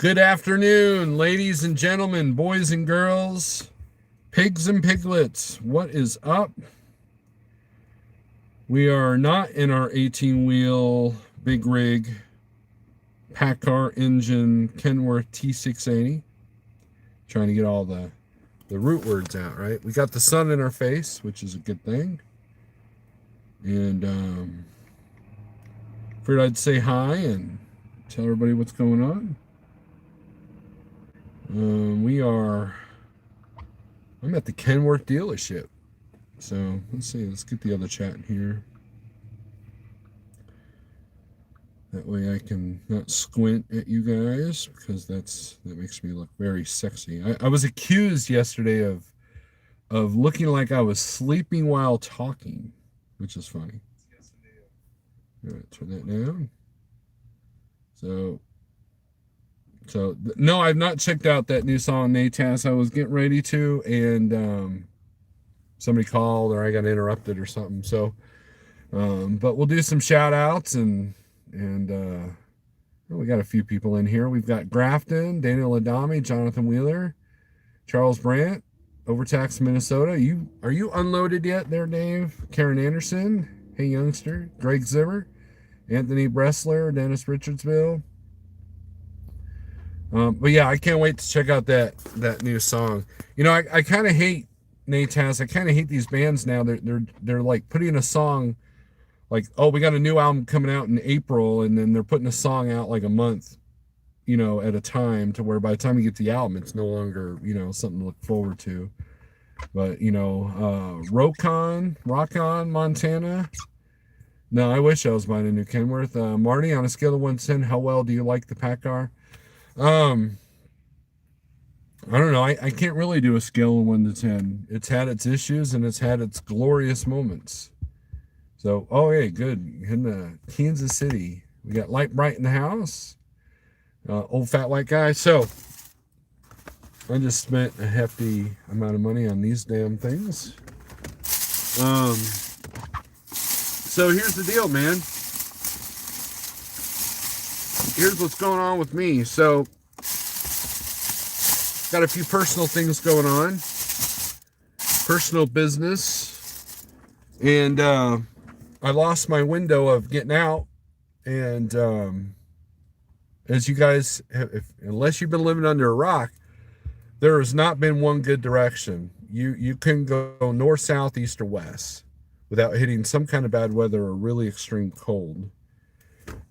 Good afternoon, ladies and gentlemen, boys and girls, pigs and piglets. What is up? We are not in our 18-wheel big rig pack car engine Kenworth T680. Trying to get all the root words out, right? We got the sun in our face, which is a good thing. And figured I'd say hi and tell everybody what's going on. I'm at the Kenworth dealership. So let's see, let's get the other chat in here. That way I can not squint at you guys because that makes me look very sexy. I was accused yesterday of looking like I was sleeping while talking, which is funny. All right, turn that down. So no, I've not checked out that new song, Natas. I was getting ready to, and somebody called or I got interrupted or something. So, but we'll do some shout outs and we got a few people in here. We've got Grafton, Daniel Adami, Jonathan Wheeler, Charles Brandt, Overtax, Minnesota. Are you unloaded yet there, Dave? Karen Anderson, hey youngster, Greg Zimmer, Anthony Bressler, Dennis Richardsville. But yeah, I can't wait to check out that new song. You know, I kind of hate Natas. I kind of hate these bands now. They're like putting a song like, oh, we got a new album coming out in April, and then they're putting a song out like a month, at a time, to where by the time you get the album, it's no longer, something to look forward to. But, Rock On, Montana. No, I wish I was buying a new Kenworth. Marty, on a scale of 1 to 10, how well do you like the pack car? I don't know. I can't really do a scale of 1 to 10. It's had its issues and it's had its glorious moments. So, oh, hey, good. In Kansas City, we got Light Bright in the house. Old fat white guy. So, I just spent a hefty amount of money on these damn things. So here's the deal, man. Here's what's going on with me. So, got a few personal things going on. Personal business. And I lost my window of getting out. And as you guys have, unless you've been living under a rock, there has not been one good direction. You can go north, south, east, or west without hitting some kind of bad weather or really extreme cold.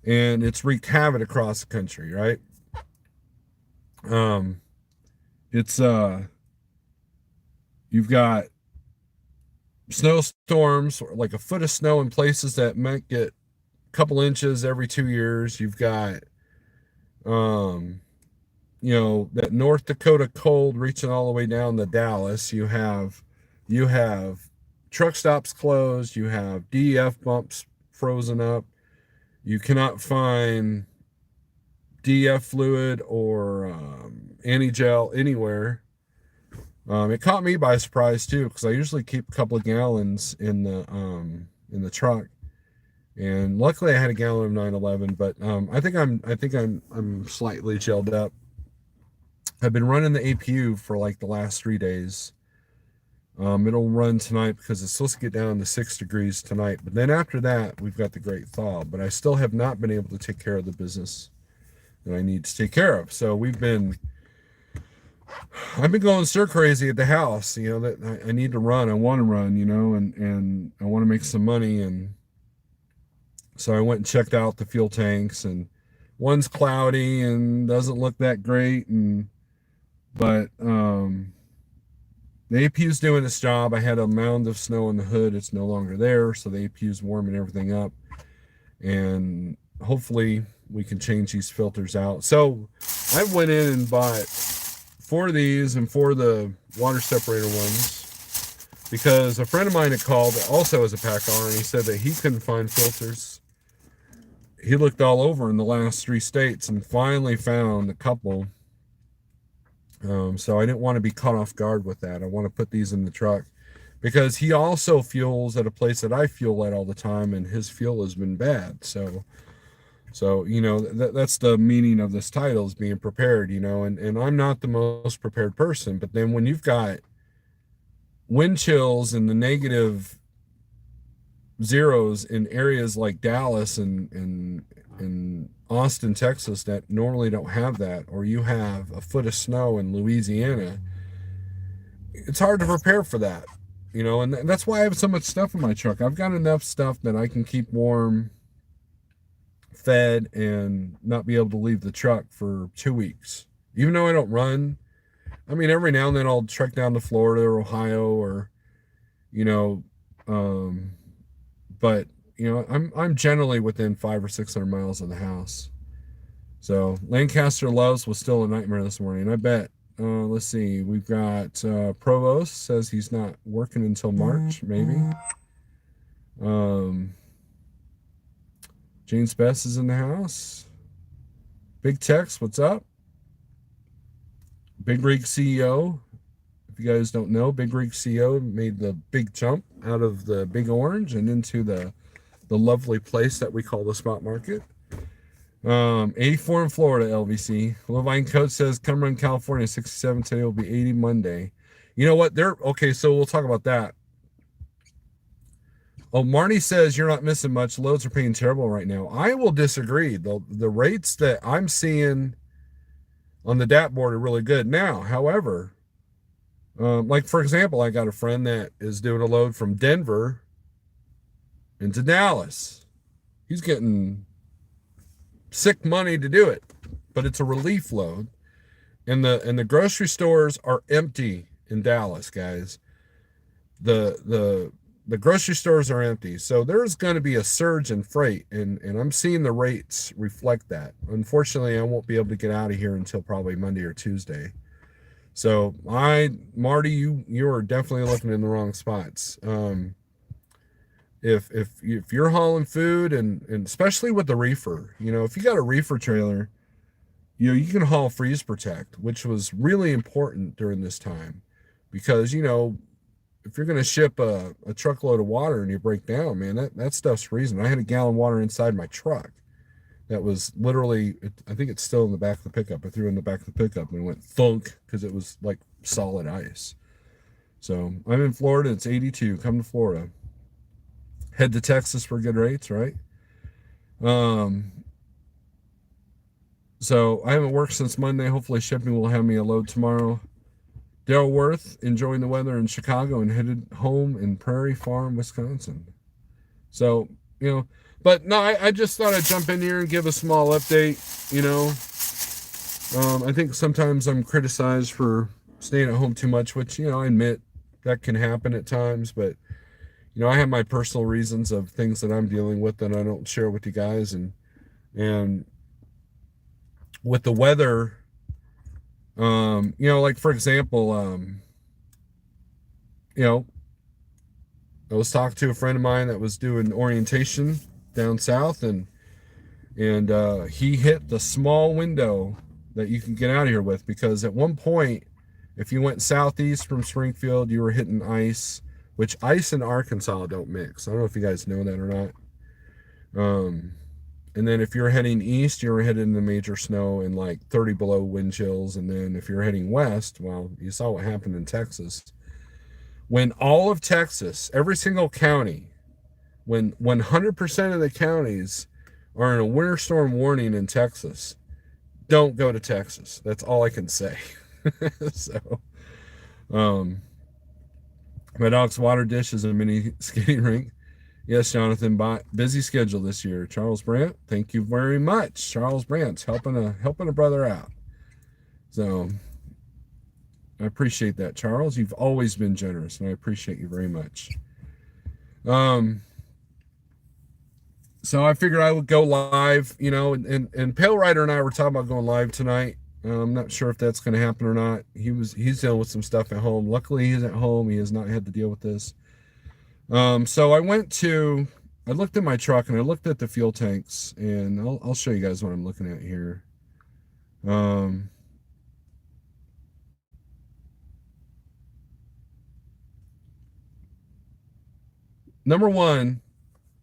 And it's wreaked havoc across the country, right? It's you've got snowstorms, like a foot of snow in places that might get a couple inches every 2 years. You've got that North Dakota cold reaching all the way down to Dallas. You have truck stops closed. You have DEF bumps frozen up. You cannot find DEF fluid or anti-gel anywhere. It caught me by surprise too, because I usually keep a couple of gallons in the truck, and luckily I had a gallon of 911. But I think I'm slightly gelled up. I've been running the APU for like the last 3 days. It'll run tonight because it's supposed to get down to 6 degrees tonight. But then after that, we've got the great thaw. But I still have not been able to take care of the business that I need to take care of. So I've been going stir crazy at the house. That I need to run. I want to run. And I want to make some money. And so I went and checked out the fuel tanks, and one's cloudy and doesn't look that great. But the APU's doing its job. I had a mound of snow in the hood. It's no longer there, so the APU's warming everything up. And hopefully we can change these filters out. So I went in and bought 4 of these and 4 of the water separator ones, because a friend of mine had called that also has a pack car, and he said that he couldn't find filters. He looked all over in the last 3 states and finally found a couple. So I didn't want to be caught off guard with that. I want to put these in the truck, because he also fuels at a place that I fuel at all the time, and his fuel has been bad. So So, that's the meaning of this title, is being prepared, and I'm not the most prepared person. But then when you've got wind chills in the negative zeros in areas like Dallas and Austin, Texas, that normally don't have that, or you have a foot of snow in Louisiana, it's hard to prepare for that, and that's why I have so much stuff in my truck. I've got enough stuff that I can keep warm, fed, and not be able to leave the truck for 2 weeks. Even though I don't run, I mean, every now and then I'll trek down to Florida or Ohio, or, you know, um, but I'm generally within 500 or 600 miles of the house. So Lancaster Loves was still a nightmare this morning. I bet. Let's see. We've got Provost says he's not working until March, maybe. James Best is in the house. Big Tex, what's up? Big Rig CEO. If you guys don't know, Big Rig CEO made the big jump out of the Big Orange and into the lovely place that we call the spot market. 84 in Florida, LVC. Levine Coach says, come run California, 67 today, will be 80 Monday. You know what? Okay, so we'll talk about that. Oh, Marnie says you're not missing much. Loads are paying terrible right now. I will disagree. The rates that I'm seeing on the DAT board are really good now. However, like for example, I got a friend that is doing a load from Denver into Dallas. He's getting sick money to do it, but it's a relief load, and the grocery stores are empty in Dallas, guys. The grocery stores are empty, so there's going to be a surge in freight, and I'm seeing the rates reflect that. Unfortunately, I won't be able to get out of here until probably Monday or Tuesday. So Marty, you are definitely looking in the wrong spots. If you're hauling food, and especially with the reefer, if you got a reefer trailer, you can haul freeze protect, which was really important during this time, because if you're going to ship a truckload of water and you break down, man, that stuff's freezing. I had a gallon of water inside my truck that was literally, I think it's still in the back of the pickup. I threw it in the back of the pickup and it went thunk because it was like solid ice. So I'm in Florida. It's 82. Come to Florida. Head to Texas for good rates, right? So I haven't worked since Monday. Hopefully shipping will have me a load tomorrow. Daryl Worth enjoying the weather in Chicago and headed home in Prairie Farm, Wisconsin. So, but no, I just thought I'd jump in here and give a small update. I think sometimes I'm criticized for staying at home too much, which, I admit that can happen at times, but, I have my personal reasons of things that I'm dealing with that I don't share with you guys. And with the weather, like for example, I was talking to a friend of mine that was doing orientation down south, and he hit the small window that you can get out of here with, because at one point, if you went southeast from Springfield, you were hitting ice, which ice and Arkansas don't mix. I don't know if you guys know that or not. And then if you're heading east, you're heading the major snow and like 30 below wind chills. And then if you're heading west, well, you saw what happened in Texas. When all of Texas, every single county, when 100% of the counties are in a winter storm warning in Texas, don't go to Texas. That's all I can say. So, my dog's water dish is a mini skating rink. Yes, Jonathan, busy schedule this year. Charles Brandt, thank you very much. Charles Brandt's helping a brother out. So I appreciate that, Charles. You've always been generous, and I appreciate you very much. So I figured I would go live, and Pale Rider and I were talking about going live tonight. I'm not sure if that's going to happen or not. He's dealing with some stuff at home. Luckily, he's at home. He has not had to deal with this. So I looked at my truck and I looked at the fuel tanks, and I'll show you guys what I'm looking at here. Number one,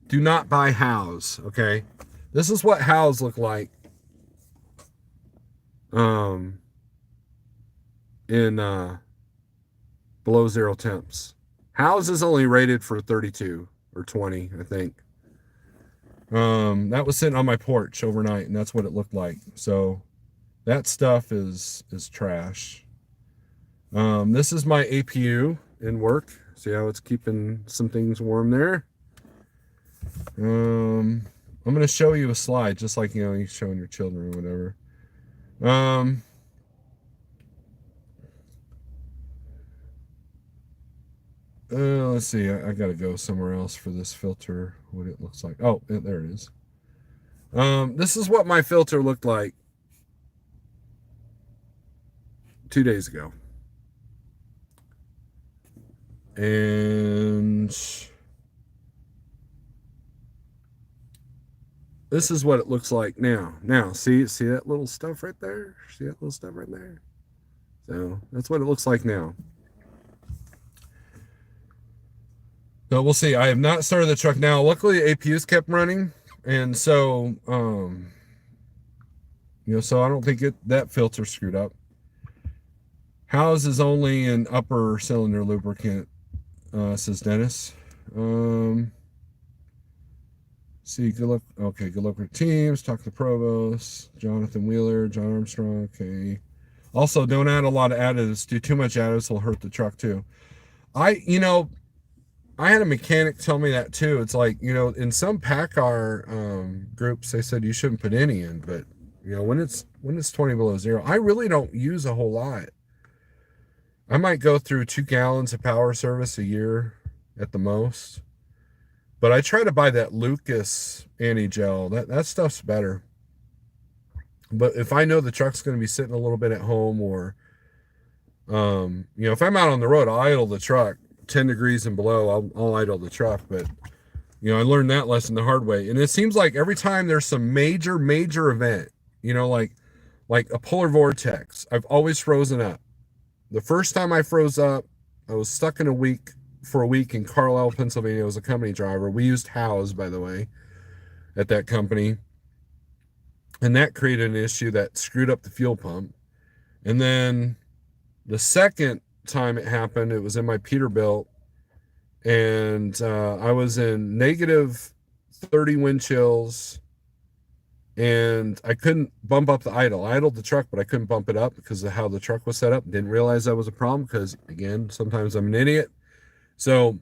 do not buy house. Okay. This is what Howes look like um, in below zero temps. Howes is only rated for 32 or 20, I think. That was sitting on my porch overnight, and that's what it looked like. So that stuff is trash. This is my APU in work. See how it's keeping some things warm there. I'm going to show you a slide, just like, you know, you're showing your children or whatever. Let's see. I got to go somewhere else for this filter, what it looks like. Oh, there it is. This is what my filter looked like 2 days ago. And this is what it looks like now. Now, see that little stuff right there? See that little stuff right there? So that's what it looks like now. So we'll see. I have not started the truck now. Luckily, APU's kept running, and so you know, so I don't think that filter screwed up. Howes is only an upper cylinder lubricant, says Dennis. See, good luck. Okay, good luck with teams. Talk to Provost, Jonathan Wheeler, John Armstrong. Okay. Also, don't add a lot of additives. Do too much additives will hurt the truck too. You know, I had a mechanic tell me that too. It's like, you know, in some PACCAR groups, they said you shouldn't put any in, but you know, when it's 20 below zero, I really don't use a whole lot. I might go through 2 gallons of power service a year at the most. But I try to buy that Lucas anti-gel. That stuff's better. But if I know the truck's going to be sitting a little bit at home, or you know, if I'm out on the road, I'll idle the truck 10 degrees and below. I'll idle the truck. But you know, I learned that lesson the hard way. And it seems like every time there's some major event, you know, like a polar vortex, I've always frozen up. The first time I froze up, I was stuck for a week in Carlisle, Pennsylvania. I was a company driver. We used Howes, by the way, at that company. And that created an issue that screwed up the fuel pump. And then the second time it happened, it was in my Peterbilt. And I was in negative 30 wind chills. And I couldn't bump up the idle. I idled the truck, but I couldn't bump it up because of how the truck was set up. Didn't realize that was a problem because, again, sometimes I'm an idiot. So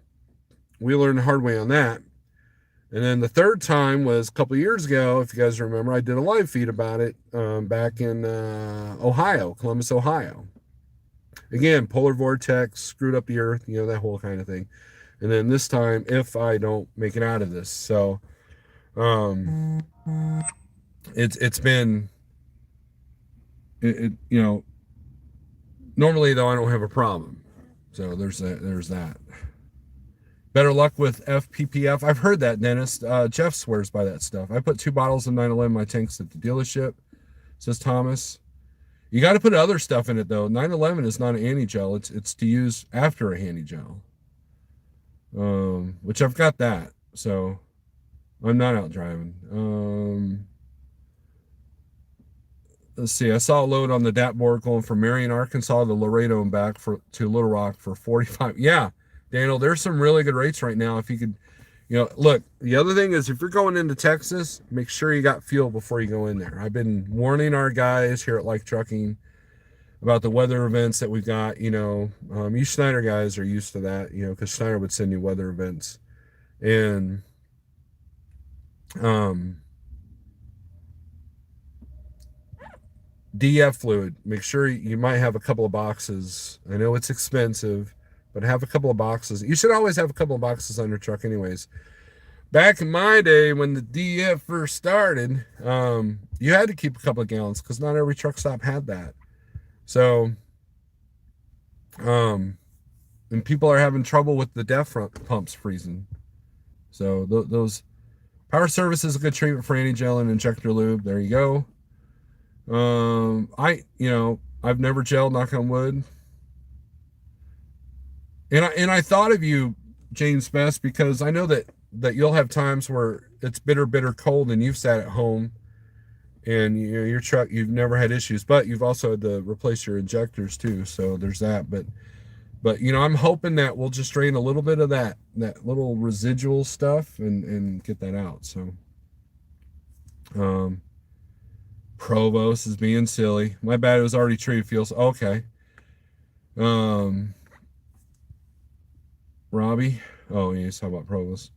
we learned the hard way on that. And then the third time was a couple of years ago. If you guys remember, I did a live feed about it back in Ohio, Columbus, Ohio. Again, polar vortex, screwed up the earth, you know, that whole kind of thing. And then this time, if I don't make it out of this. So it's been, you know, normally though, I don't have a problem. So there's that. Better luck with FPPF. I've heard that, Dennis. Jeff swears by that stuff. I put 2 bottles of 911 in my tanks at the dealership, says Thomas. You got to put other stuff in it, though. 911 is not an anti-gel. It's to use after a handy gel, which I've got that. So I'm not out driving. Let's see. I saw a load on the DAT board going from Marion, Arkansas to Laredo and back to Little Rock for 45. Yeah. Daniel, there's some really good rates right now. If you could, you know, look, the other thing is if you're going into Texas, make sure you got fuel before you go in there. I've been warning our guys here at Like Trucking about the weather events that we've got. You know, you Schneider guys are used to that, you know, because Schneider would send you weather events. And DF fluid, make sure you might have a couple of boxes. I know it's expensive, but have a couple of boxes. You should always have a couple of boxes on your truck anyways. Back in my day when the DF first started, you had to keep a couple of gallons because not every truck stop had that. So, and people are having trouble with the DEF pumps freezing. So those power service is a good treatment for anti-gel and injector lube. There you go. You know, I've never gelled, knock on wood. And I thought of you, James Best, because I know that that you'll have times where it's bitter cold and you've sat at home and you know your truck, you've never had issues, but you've also had to replace your injectors too, so there's that. But you know, I'm hoping that we'll just drain a little bit of that little residual stuff and get that out. So um Provost is being silly. My bad, it was already tree fuels. Okay. um Robbie, oh yeah, he's talking about Provost.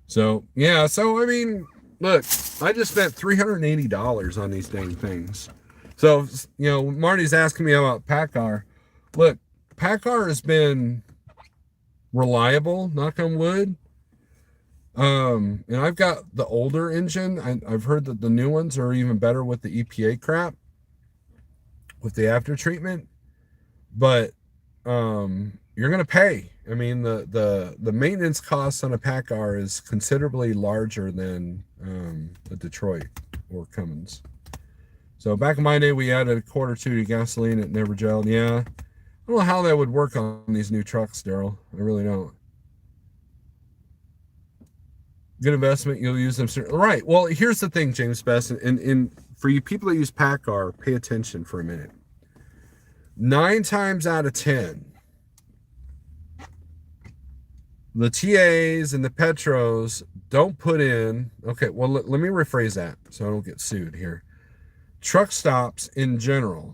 So yeah, so I mean, look, I just spent $380 on these dang things. So you know, Marty's asking me about PACCAR. Look, PACCAR has been reliable, knock on wood. And I've got the older engine. I've heard that the new ones are even better with the EPA crap, with the after treatment. But you're gonna pay. I mean, the maintenance costs on a PACCAR is considerably larger than a Detroit or Cummins. So back in my day, we added a quart or two to gasoline. It never gelled. Yeah, I don't know how that would work on these new trucks, Daryl. I really don't. Good investment. You'll use them. Right. Well, here's the thing, James Best, and for you people that use PACCAR, pay attention for a minute. 9 times out of 10, the TAs and the Petros don't put in. Okay, well, let me rephrase that so I don't get sued here. Truck stops in generally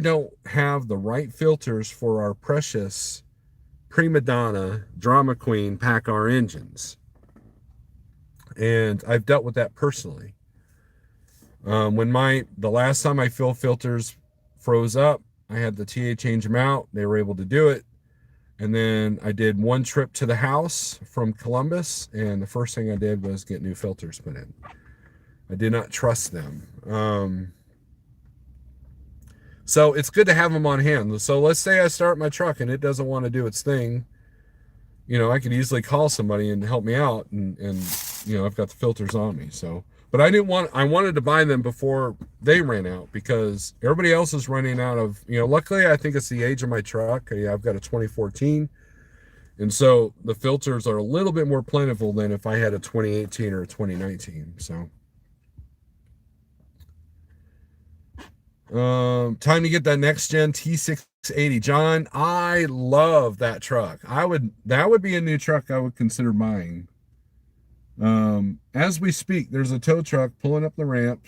don't have the right filters for our precious prima donna drama queen PACCAR engines, and I've dealt with that personally. When the last time my fuel filters froze up, I had the TA change them out. They were able to do it. And then I did one trip to the house from Columbus, and the first thing I did was get new filters put in. I did not trust them. So it's good to have them on hand. So let's say I start my truck and it doesn't want to do its thing. You know, I could easily call somebody and help me out, and you know, I've got the filters on me. So, but I wanted to buy them before they ran out, because everybody else is running out of, you know, luckily I think it's the age of my truck. Yeah, I've got a 2014. And so the filters are a little bit more plentiful than if I had a 2018 or a 2019. So time to get that next gen T680. John, I love that truck. That would be a new truck I would consider buying. As we speak, there's a tow truck pulling up the ramp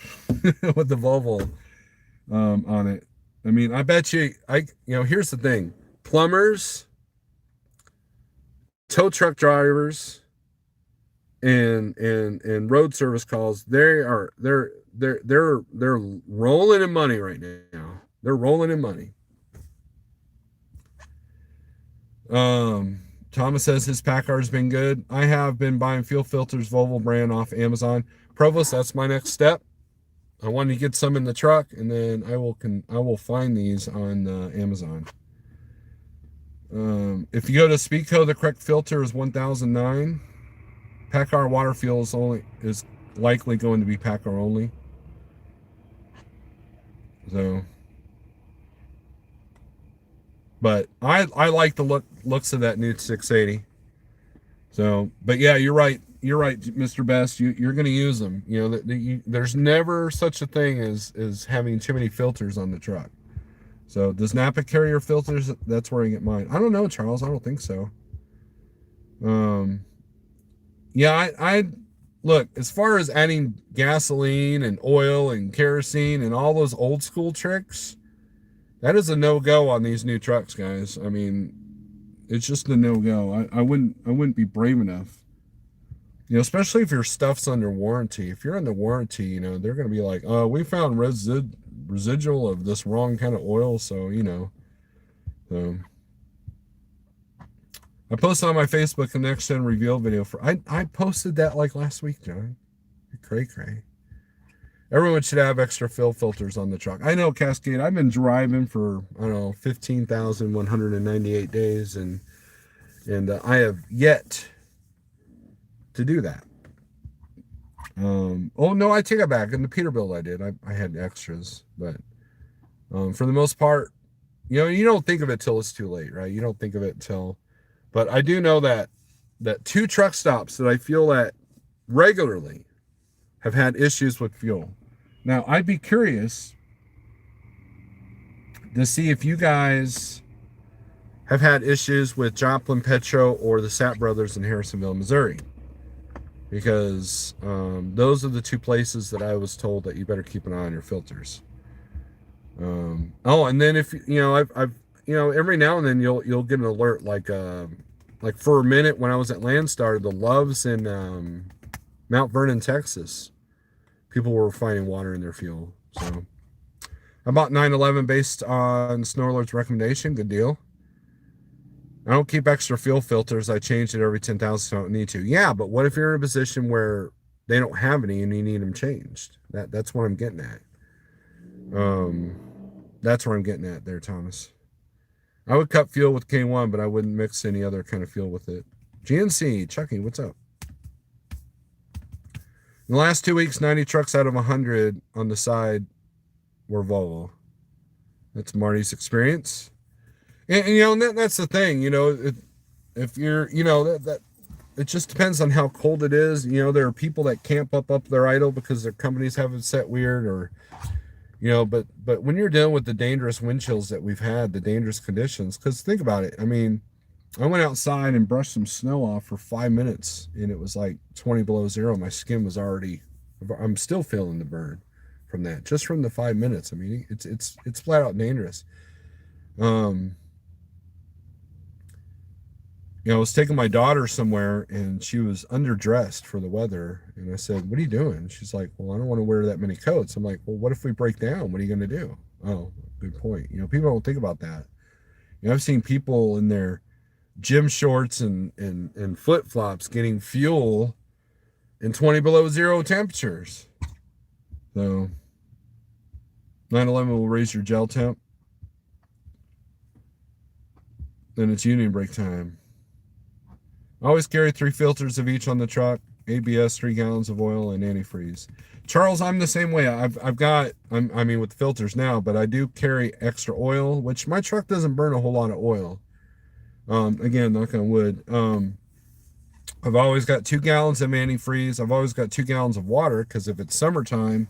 with the Volvo on it. I mean, I bet you you know, here's the thing. Plumbers, tow truck drivers, and road service calls, they're rolling in money right now. They're rolling in money. Thomas says his PACCAR's been good. I have been buying fuel filters, Volvo brand, off Amazon. Provost, that's my next step. I wanted to get some in the truck, and then I will find these on Amazon. If you go to Speedco, the correct filter is 1009. PACCAR water fuel is likely going to be PACCAR only. So, but I like the looks of that new 680. So, but yeah, you're right, Mr. Best. You're going to use them. You know, there's never such a thing as having too many filters on the truck. So, does Napa carry your filters? That's where I get mine. I don't know, Charles. I don't think so. Yeah, I look, as far as adding gasoline and oil and kerosene and all those old school tricks, that is a no-go on these new trucks, guys. I mean, it's just a no-go. I wouldn't be brave enough. You know, especially if your stuff's under warranty. If you're under warranty, you know, they're going to be like, oh, we found residual of this wrong kind of oil, so, you know. So I posted on my Facebook the next gen reveal video I posted that like last week, John. Cray. Everyone should have extra fill filters on the truck. I know, Cascade, I've been driving for, I don't know, 15,198 days, and I have yet to do that. Oh no, I take it back. In the Peterbilt I did. I had extras, but for the most part, you know, you don't think of it till it's too late, right? You don't think of it till, but I do know that that 2 truck stops that I feel that regularly have had issues with fuel. Now, I'd be curious to see if you guys have had issues with Joplin Petro or the Sapp Brothers in Harrisonville, Missouri, because those are the 2 places that I was told that you better keep an eye on your filters. Oh, and then if you know, I've every now and then you'll get an alert like for a minute when I was at Landstar, the Loves in Mount Vernon, Texas, people were finding water in their fuel. So I bought 911 based on Snow Alert's recommendation. Good deal. I don't keep extra fuel filters. I change it every 10,000, so I don't need to. Yeah, but what if you're in a position where they don't have any and you need them changed? That's what I'm getting at. That's where I'm getting at there, Thomas. I would cut fuel with K1, but I wouldn't mix any other kind of fuel with it. GNC, Chucky, what's up? In the last 2 weeks, 90 trucks out of 100 on the side were Volvo. That's Marty's experience. And you know, that's the thing, you know, if you're, you know, that it just depends on how cold it is. You know, there are people that camp up their idle because their companies have it set weird, or, you know, but when you're dealing with the dangerous wind chills that we've had, the dangerous conditions, because think about it. I mean, I went outside and brushed some snow off for 5 minutes and it was like 20 below zero. My skin was already, I'm still feeling the burn from that, just from the 5 minutes. I mean, it's flat out dangerous. You know, I was taking my daughter somewhere and she was underdressed for the weather. And I said, "What are you doing?" She's like, "Well, I don't want to wear that many coats." I'm like, "Well, what if we break down? What are you going to do?" Oh, good point. You know, people don't think about that. You know, I've seen people in their gym shorts and flip flops getting fuel in 20 below zero temperatures. So 911 will raise your gel temp. Then it's union break time. I always carry 3 filters of each on the truck, ABS, 3 gallons of oil, and antifreeze. Charles, I'm the same way. I've got, I mean, with filters now, but I do carry extra oil, which my truck doesn't burn a whole lot of oil. Again, knock on wood. I've always got 2 gallons of antifreeze. I've always got 2 gallons of water, because if it's summertime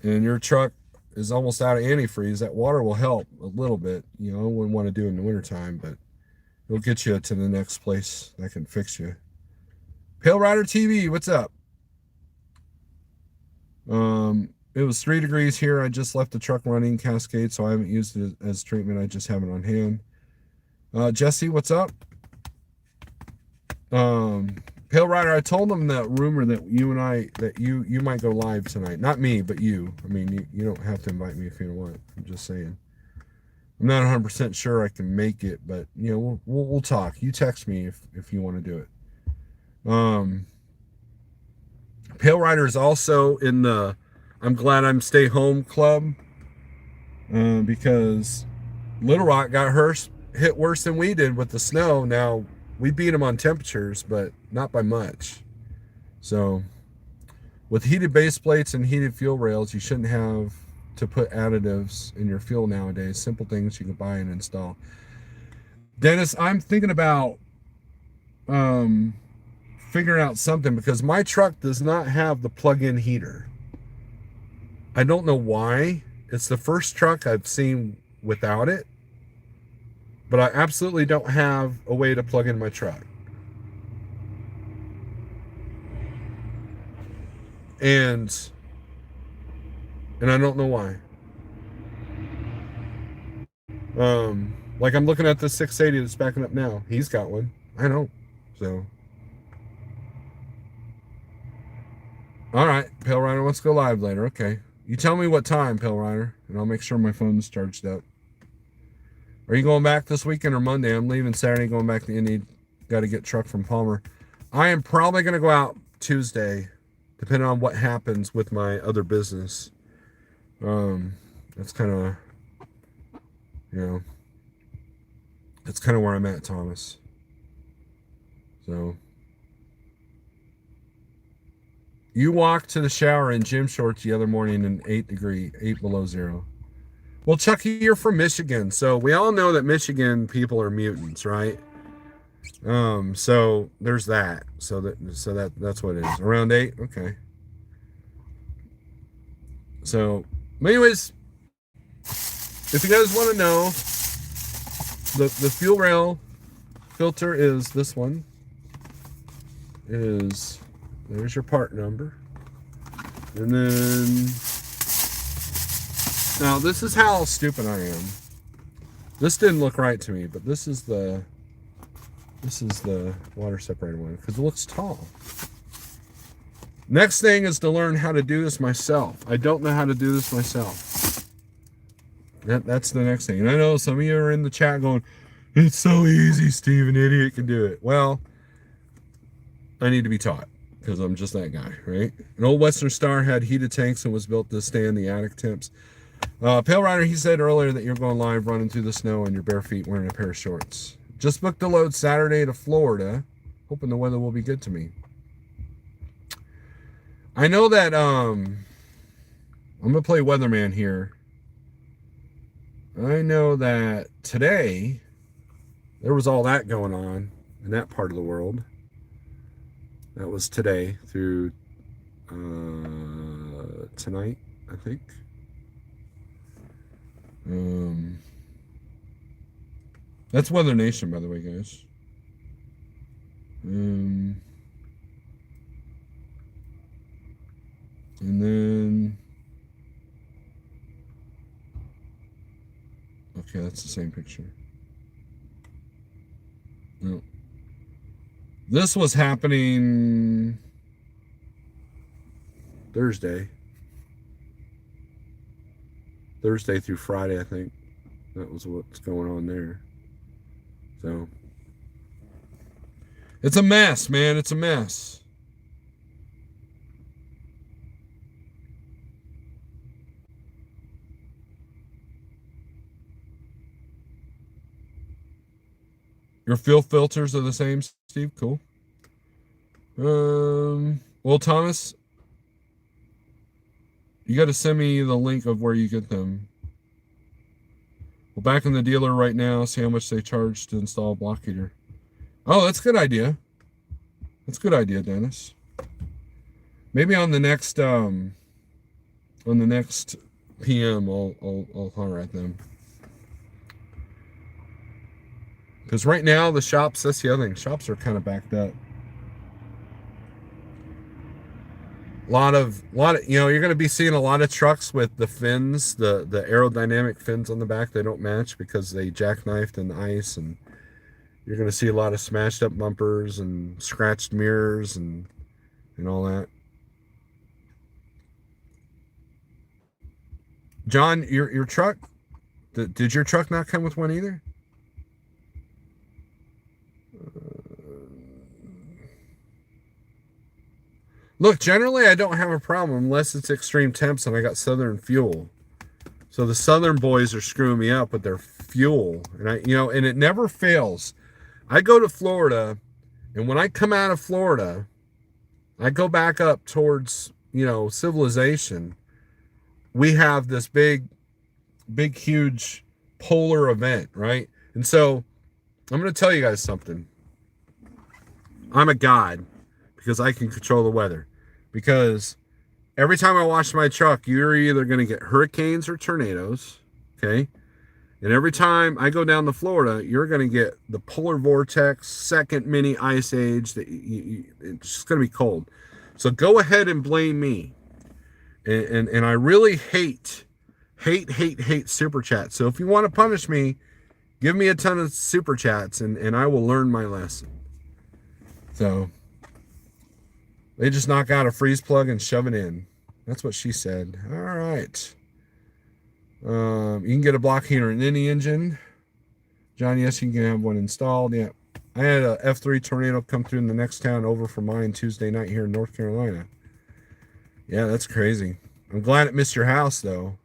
and your truck is almost out of antifreeze, that water will help a little bit. You know, I wouldn't want to do it in the wintertime, but it'll get you to the next place that can fix you. Pale Rider TV, what's up? It was 3 degrees here. I just left the truck running Cascade, so I haven't used it as treatment. I just have it on hand. Jesse, what's up? Pale Rider, I told them that rumor that you and I, that you might go live tonight. Not me, but you. I mean, you don't have to invite me if you don't want. I'm just saying. I'm not 100% sure I can make it, but you know, we'll talk. You text me if you want to do it. Pale Rider is also in the I'm glad I'm stay home club, because Little Rock got hit worse than we did with the snow. Now we beat them on temperatures, but not by much. So with heated base plates and heated fuel rails, you shouldn't have to put additives in your fuel nowadays. Simple things you can buy and install. Dennis, I'm thinking about figuring out something, because my truck does not have the plug-in heater. I don't know why. It's the first truck I've seen without it, but I absolutely don't have a way to plug in my truck. And I don't know why. Like I'm looking at the 680 that's backing up now. He's got one. I know. So, all right, Pale Rider, let's go live later. Okay. You tell me what time, Pale Rider, and I'll make sure my phone's charged up. Are you going back this weekend or Monday? I'm leaving Saturday, going back to Indy. Got to get truck from Palmer. I am probably going to go out Tuesday, depending on what happens with my other business. That's kind of, you know, that's kind of where I'm at, Thomas. So you walked to the shower in gym shorts the other morning in 8 below zero. Well, Chucky, you're from Michigan, so we all know that Michigan people are mutants, right? So there's that. That's what it is. Around 8. Okay. So, anyways, if you guys want to know, the fuel rail filter is this one. There's your part number. And then, now this is how stupid I am. This didn't look right to me, but this is the water separator one because it looks tall. Next thing is to learn how to do this myself. I don't know how to do this myself. That's the next thing. And I know some of you are in the chat going, it's so easy, Steve, an idiot can do it. Well, I need to be taught because I'm just that guy, right? An old Western Star had heated tanks and was built to stand the attic temps. Pale Rider, he said earlier that you're going live running through the snow in your bare feet wearing a pair of shorts. Just booked a load Saturday to Florida, hoping the weather will be good to me. I know that I'm gonna play weatherman here. I know that today there was all that going on in that part of the world. That was today through tonight, I think. That's Weather Nation, by the way, guys. And then, okay, that's the same picture. No. This was happening Thursday through Friday, I think. That was what's going on there. So, it's a mess, man. It's a mess. Your fuel filters are the same, Steve? Cool. Well, Thomas, you got to send me the link of where you get them. Well, back in the dealer right now, see how much they charge to install a block heater. Oh, that's a good idea. That's a good idea, Dennis. Maybe on the next PM, I'll holler at them. Because right now the shops, that's the other thing. Shops are kind of backed up. A lot of, you know, you're going to be seeing a lot of trucks with the fins, the aerodynamic fins on the back. They don't match because they jackknifed in the ice, and you're going to see a lot of smashed up bumpers and scratched mirrors and all that. John, your truck, did your truck not come with one either? Look, generally I don't have a problem unless it's extreme temps and I got Southern fuel. So the Southern boys are screwing me up with their fuel. And and it never fails. I go to Florida, and when I come out of Florida, I go back up towards, civilization. We have this big, huge polar event, right? And so I'm going to tell you guys something. I'm a god because I can control the weather. Because every time I wash my truck, you're either going to get hurricanes or tornadoes, okay? And every time I go down to Florida, you're going to get the polar vortex, second mini ice age. It's just going to be cold. So go ahead and blame me. And I really hate super chats. So if you want to punish me, give me a ton of super chats and I will learn my lesson. So they just knock out a freeze plug and shove it in. That's what she said. All right. You can get a block heater in any engine. John, yes, you can have one installed. Yeah. I had a F3 tornado come through in the next town over from mine Tuesday night here in North Carolina. Yeah, that's crazy. I'm glad it missed your house, though.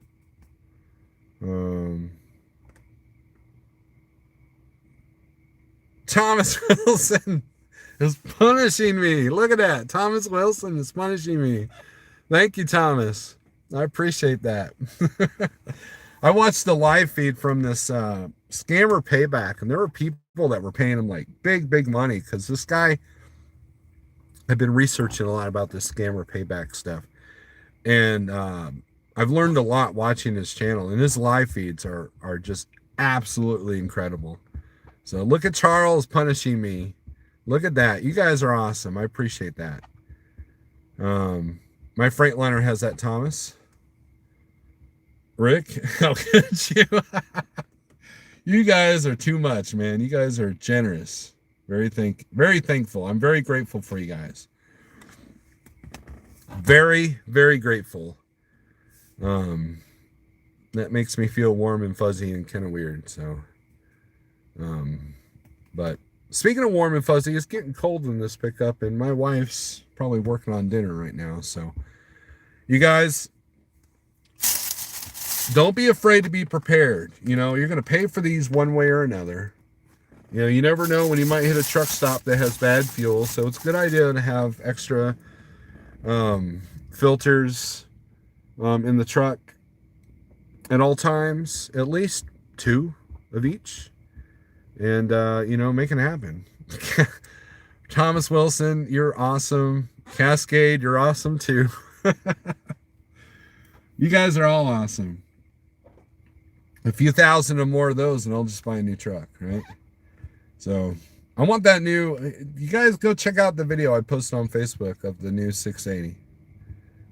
Thomas Wilson is punishing me. Look at that. Thomas Wilson is punishing me. Thank you, Thomas. I appreciate that. I watched the live feed from this scammer payback, and there were people that were paying him like big money because this guy had been researching a lot about this scammer payback stuff, and I've learned a lot watching his channel, and his live feeds are just absolutely incredible. So look at Charles punishing me. Look at that. You guys are awesome. I appreciate that. My Freightliner has that, Thomas. Rick, how could you? You guys are too much, man. You guys are generous. Very thankful. I'm very grateful for you guys. Very grateful. That makes me feel warm and fuzzy and kind of weird. So, but speaking of warm and fuzzy, it's getting cold in this pickup, and my wife's probably working on dinner right now. So, you guys, don't be afraid to be prepared. You know, you're going to pay for these one way or another. You know, you never know when you might hit a truck stop that has bad fuel. So it's a good idea to have extra filters in the truck at all times, at least 2 of each. And, you know, make it happen. Thomas Wilson, you're awesome. Cascade, you're awesome too. You guys are all awesome. A few thousand or more of those and I'll just buy a new truck, right? So I want that new, you guys go check out the video I posted on Facebook of the new 680.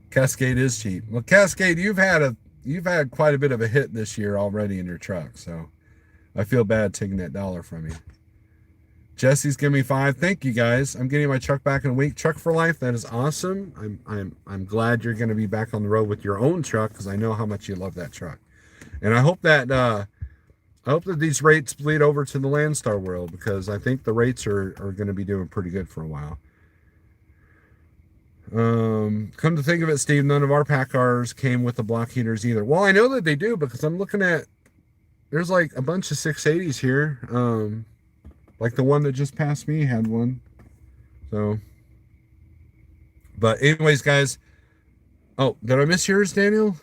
Cascade is cheap. Well, Cascade, you've had quite a bit of a hit this year already in your truck, so I feel bad taking that $1 from you. Jesse's giving me 5. Thank you guys. I'm getting my truck back in a week. Truck for life. That is awesome. I'm glad you're going to be back on the road with your own truck because I know how much you love that truck. And I hope that these rates bleed over to the Landstar world because I think the rates are going to be doing pretty good for a while. Come to think of it, Steve, none of our pack cars came with the block heaters either. Well, I know that they do because I'm looking at, there's like a bunch of 680s here. Like the one that just passed me had one. So, but anyways, guys. Oh, did I miss yours, Daniel?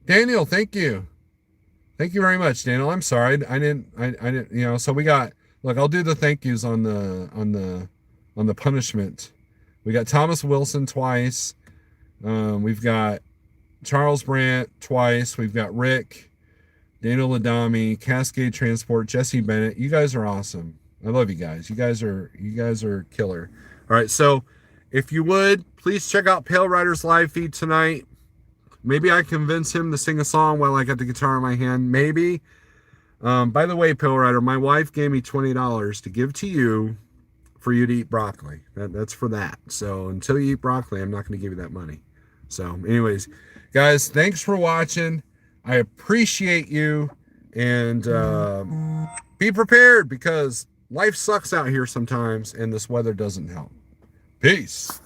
Daniel, thank you. Thank you very much, Daniel. I'm sorry. I didn't, you know, so we got, look, I'll do the thank yous on the punishment. We got Thomas Wilson twice. We've got Charles Brandt twice. We've got Rick, Daniel Ladami, Cascade Transport, Jesse Bennett. You guys are awesome. I love you guys. You guys are killer. All right, so if you would, please check out Pale Rider's live feed tonight. Maybe I convince him to sing a song while I got the guitar in my hand. Maybe. By the way, Pale Rider, my wife gave me $20 to give to you for you to eat broccoli. That's for that. So until you eat broccoli, I'm not going to give you that money. So anyways, guys, thanks for watching. I appreciate you. And be prepared because life sucks out here sometimes and this weather doesn't help. Peace.